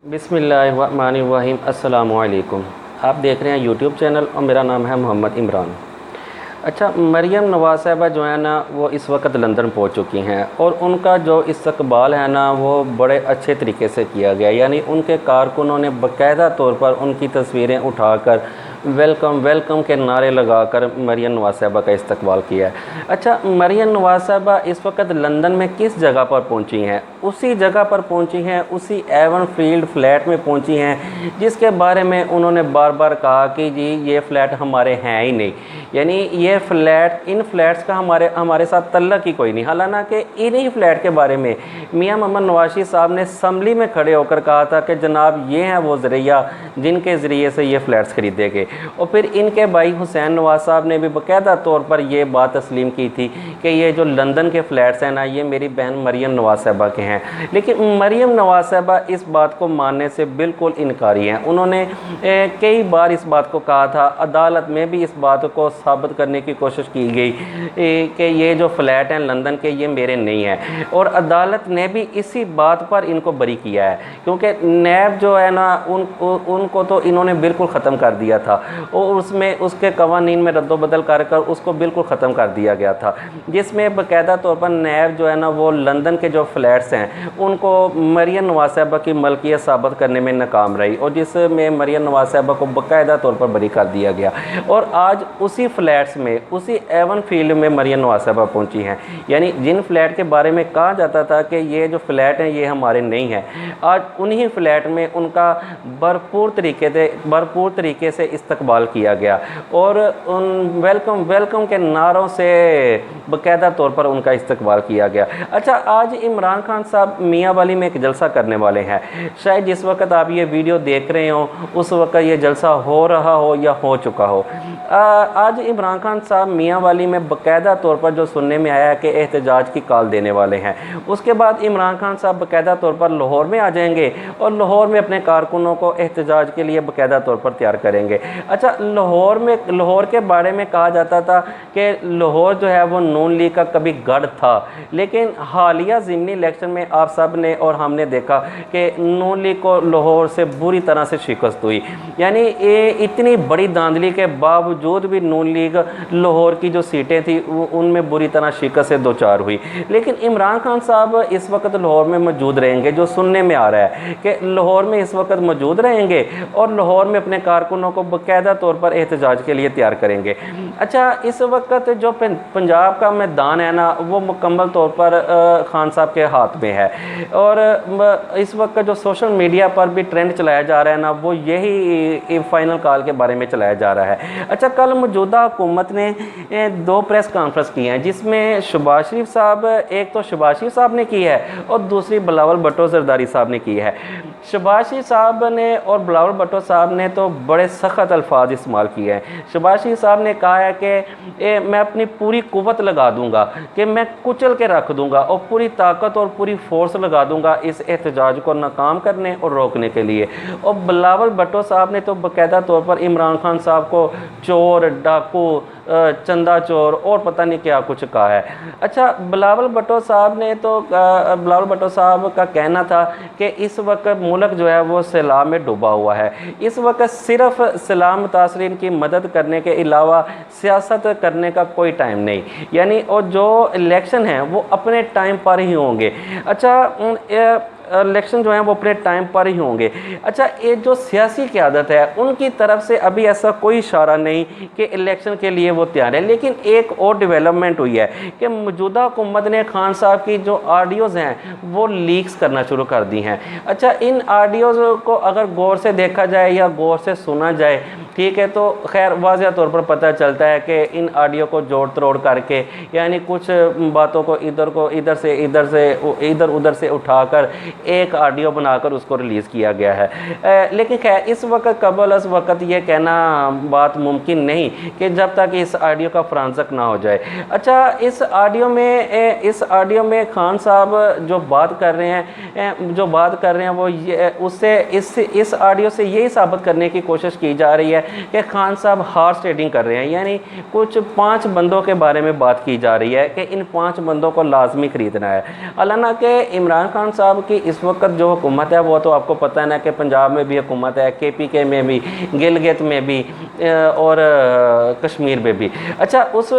बिस्मिल्लाहिर्रहमानिर्रहीम। अस्सलामुअलैकुम। आप देख रहे हैं यूट्यूब चैनल और मेरा नाम है मोहम्मद इमरान। अच्छा, मरियम नवाज़ साहिबा जो है ना वो इस वक्त लंदन पहुंच चुकी हैं और उनका जो इस्तकबाल है ना वो बड़े अच्छे तरीके से किया गया। यानी उनके कारकुनों ने बाकायदा तौर पर उनकी तस्वीरें उठाकर वेलकम वेलकम के नारे लगाकर मरियम नवाज़ साहिबा का इस्तकबाल किया है। अच्छा, मरियम नवाज़ साहिबा इस वक्त लंदन में किस जगह पर पहुंची हैं? उसी जगह पर पहुंची हैं, उसी एवन फील्ड फ्लैट में पहुंची हैं जिसके बारे में उन्होंने बार बार कहा कि जी ये फ़्लैट हमारे हैं ही नहीं। यानी ये फ़्लैट, इन फ्लैट्स का हमारे साथ तल्लक ही कोई नहीं। हालांकि इन्हीं फ्लैट के बारे में मियां मोहम्मद नवाज़ साहब ने असम्बली में खड़े होकर कहा था कि जनाब ये हैं वो ज़रिया जिनके ज़रिए से ये फ़्लैट्स ख़रीदे गए। और फिर इनके भाई हुसैन नवाज़ साहब ने भी बाकायदा तौर पर यह बात तस्लीम की थी कि ये जो लंदन के फ़्लैट्स हैं ना ये मेरी बहन मरियम नवाज़ साहिबा के हैं। लेकिन मरियम नवाज़ साहिबा इस बात को मानने से बिल्कुल इनकारी हैं। उन्होंने कई बार इस बात को कहा था, अदालत में भी इस बात को साबित करने की कोशिश की गई कि ये जो फ्लैट हैं लंदन के ये मेरे नहीं हैं, और अदालत ने भी इसी बात पर इनको बरी किया है क्योंकि नैब जो है ना उनको तो इन्होंने बिल्कुल ख़त्म कर दिया था और उसमें उसके कवानीन में रद्दोबदल कर उसको बिल्कुल ख़त्म कर दिया गया था, जिसमें बाकायदा तौर पर नैब जो है ना वो लंदन के जो फ्लैट्स हैं उनको मरियम नवाज़ साहिबा की मलकियत साबित करने में नाकाम रही और जिसमें मरियम नवाज़ साहिबा को बाकायदा तौर पर बरी कर दिया गया। और आज उसी फ्लैट्स में, उसी एवन फील्ड में मरियम नवाज़ साहिबा पहुंची हैं। यानी जिन फ्लैट के बारे में कहा जाता था कि ये जो फ्लैट हैं ये हमारे नहीं हैं, आज उन्हीं फ्लैट में उनका भरपूर तरीके से इस्तकबाल किया गया और उन वेलकम वेलकम के नारों से बाकायदा तौर पर उनका इस्तकबाल किया गया। अच्छा, आज इमरान खान साहब मियाँ वाली में एक जलसा करने वाले हैं। शायद जिस वक्त आप ये वीडियो देख रहे हो उस वक्त ये जलसा हो रहा हो या हो चुका हो। आज इमरान खान साहब मियाँ वाली में बाकायदा तौर पर जो सुनने में आया है कि एहतजाज की कॉल देने वाले हैं। उसके बाद इमरान खान साहब बाकायदा तौर पर लाहौर में आ जाएंगे और लाहौर में अपने कारकुनों को एहतजाज के लिए बाकायदा तौर पर तैयार करेंगे। अच्छा, लाहौर के बारे में कहा जाता था कि लाहौर जो है वो नून लीग का कभी गढ़ था, लेकिन हालिया ज़िमनी इलेक्शन में आप सब ने और हमने देखा कि नून लीग को लाहौर से बुरी तरह से शिकस्त हुई। यानी ये इतनी बड़ी धांधली के बावजूद भी नून लीग लाहौर की जो सीटें थी उनमें बुरी तरह शिकस्त से दो चार हुई। लेकिन इमरान खान साहब इस वक्त लाहौर में मौजूद रहेंगे, जो सुनने में आ रहा है कि लाहौर में इस वक्त मौजूद रहेंगे और लाहौर में अपने कारकुनों को बाकायदा तौर पर एहतजाज के लिए तैयार करेंगे। अच्छा, इस वक्त जो पंजाब का मैदान है ना वो मुकम्मल तौर पर खान साहब के हाथ में है और इस वक्त जो सोशल मीडिया पर भी ट्रेंड चलाया जा रहा है ना वो यही फ़ाइनल कॉल के बारे में चलाया जा रहा है। अच्छा, कल मौजूदा हुकूमत ने दो प्रेस कॉन्फ्रेंस की हैं जिसमें शहबाज शरीफ साहब, एक तो शहबाज शरीफ साहब ने की है और दूसरी बिलावल भुट्टो ज़रदारी साहब ने की है। शहबाज शरीफ साहब ने और बिलावल भुट्टो साहब ने तो बड़े सख्त अल्फाज इस्तेमाल किए हैं। शहबाज शरीफ साहब ने कहा है कि मैं अपनी पूरी कुव्वत लगा दूंगा, कि मैं कुचल के रख दूंगा और पूरी ताकत और पूरी फोर्स लगा दूंगा इस एहतजाज को नाकाम करने और रोकने के लिए। और बिलावल भुट्टो साहब ने तो बाकायदा तौर पर इमरान खान साहब को चोर, डाकू, चंदा चोर और पता नहीं क्या कुछ कहा है। अच्छा, बिलावल भुट्टो साहब का कहना था कि इस वक्त मुल्क जो है वो सैलाब में डूबा हुआ है, इस वक्त सिर्फ सैलाब मुतासरीन की मदद करने के अलावा सियासत करने का कोई टाइम नहीं। यानी और जो इलेक्शन हैं वो अपने टाइम पर ही होंगे। अच्छा, इलेक्शन जो है वो अपने टाइम पर ही होंगे। अच्छा, ये जो सियासी क़यादत है उनकी तरफ से अभी ऐसा कोई इशारा नहीं कि इलेक्शन के लिए वो तैयार है। लेकिन एक और डेवलपमेंट हुई है कि मौजूदा हुकूमत ने खान साहब की जो ऑडियोज़ हैं वो लीक्स करना शुरू कर दी हैं। अच्छा, इन ऑडियोज़ को अगर गौर से देखा जाए या गौर से सुना जाए, ठीक है, तो खैर वाज़ेह तौर पर पता चलता है कि इन ऑडियो को जोड़ तरोड़ करके यानी कुछ बातों को इधर उधर से उठाकर एक ऑडियो बनाकर उसको रिलीज़ किया गया है। लेकिन खैर इस वक्त ये कहना बात मुमकिन नहीं कि जब तक इस ऑडियो का फ्रांसक ना हो जाए। अच्छा, इस ऑडियो में खान साहब जो बात कर रहे हैं वो ये उससे इस ऑडियो से यही साबित करने की कोशिश की जा रही है कि खान साहब हॉर्स ट्रेडिंग कर रहे हैं, यानी कुछ 5 बंदों के बारे में बात की जा रही है कि इन 5 बंदों को लाजमी ख़रीदना है। हालांकि इमरान खान साहब की इस वक्त जो हुकूमत है वो तो आपको पता है ना कि पंजाब में भी हुकूमत है, KPK में भी, गिलगित में भी और कश्मीर में भी। अच्छा, उस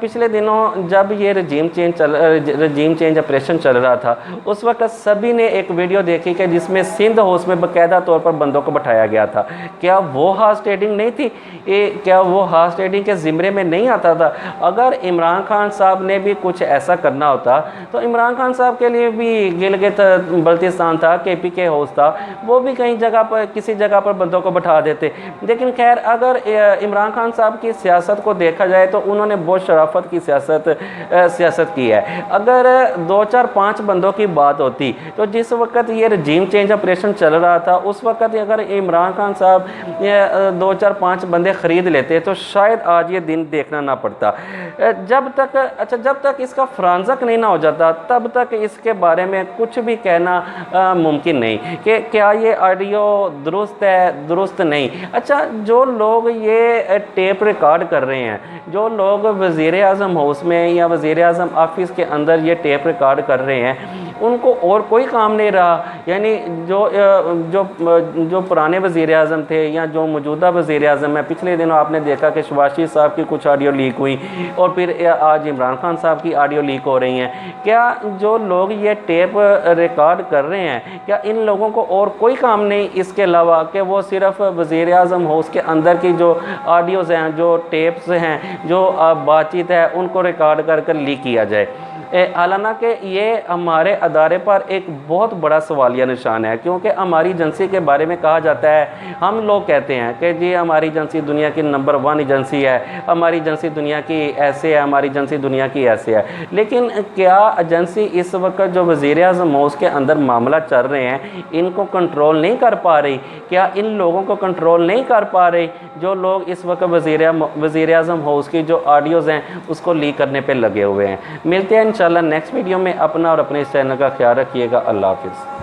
पिछले दिनों जब ये रजीम चेंज ऑपरेशन चल रहा था, उस वक्त सभी ने एक वीडियो देखी कि जिसमें सिंध हाउस में बाकायदा तौर पर बंदों को बैठाया गया था। क्या वो हॉर्स ट्रेडिंग नहीं थी? क्या वो हॉर्स ट्रेडिंग के ज़िम्मे में नहीं आता था? अगर इमरान खान साहब ने भी कुछ ऐसा करना होता तो इमरान खान साहब के लिए भी गिलगित बल्तिस्तान था, KPK हाउस था, वो भी कहीं जगह पर किसी जगह पर बंदों को बैठा देते। लेकिन खैर, अगर इमरान खान साहब की सियासत को देखा जाए तो उन्होंने बहुत शराफत की सियासत की है। अगर 2, 4, 5 बंदों की बात होती तो जिस वक्त ये रजीम चेंज ऑपरेशन चल रहा था उस वक्त अगर इमरान खान साहब 2, 4, 5 बंदे ख़रीद लेते तो शायद आज ये दिन देखना ना पड़ता। जब तक इसका फ्रांजक नहीं ना हो जाता तब तक इसके बारे में कुछ भी कहना मुमकिन नहीं कि क्या ये ऑडियो दुरुस्त है, दुरुस्त नहीं। अच्छा, जो लोग ये टेप रिकॉर्ड कर रहे हैं, जो लोग वज़ीर-ए-आज़म हाउस में या वज़ीर-ए-आज़म ऑफिस के अंदर ये टेप रिकॉर्ड कर रहे हैं, उनको और कोई काम नहीं रहा। यानी जो पुराने वज़ीर-ए-आज़म थे या जो मौजूदा वज़ीर-ए-आज़म है, पिछले दिनों आपने देखा कि शहबाज शरीफ साहब की कुछ ऑडियो लीक हुई और फिर आज इमरान खान साहब की ऑडियो लीक हो रही हैं। क्या जो लोग ये टेप रिकॉर्ड कर रहे हैं, क्या इन लोगों को और कोई काम नहीं इसके अलावा कि वो सिर्फ वज़ीर-ए-आज़म हाउस के अंदर की जो ऑडियोज़ हैं, जो टेप्स हैं, जो बातचीत है, उनको रिकॉर्ड कर लीक किया जाए? हालांकि ये हमारे अदारे पर एक बहुत बड़ा सवालिया निशान है, क्योंकि हमारी एजेंसी के बारे में कहा जाता है, हम लोग कहते हैं कि जी हमारी एजेंसी दुनिया की नंबर 1 एजेंसी है, हमारी एजेंसी दुनिया की ऐसे है, हमारी एजेंसी दुनिया की ऐसे है। लेकिन क्या एजेंसी इस वक्त जो वज़ीर-ए-आज़म हाउस के अंदर मामला चल रहे हैं इनको कंट्रोल नहीं कर पा रही? क्या इन लोगों को कंट्रोल नहीं कर पा रही जो लोग इस वक्त वज़ीर-ए-आज़म हाउस की जो ऑडियोज़ हैं उसको लीक करने पर लगे हुए हैं? मिलते हैं इंशाल्लाह नेक्स्ट वीडियो में। अपना और अपने इस चैनल का ख्याल रखिएगा। अल्लाह हाफ़िज़।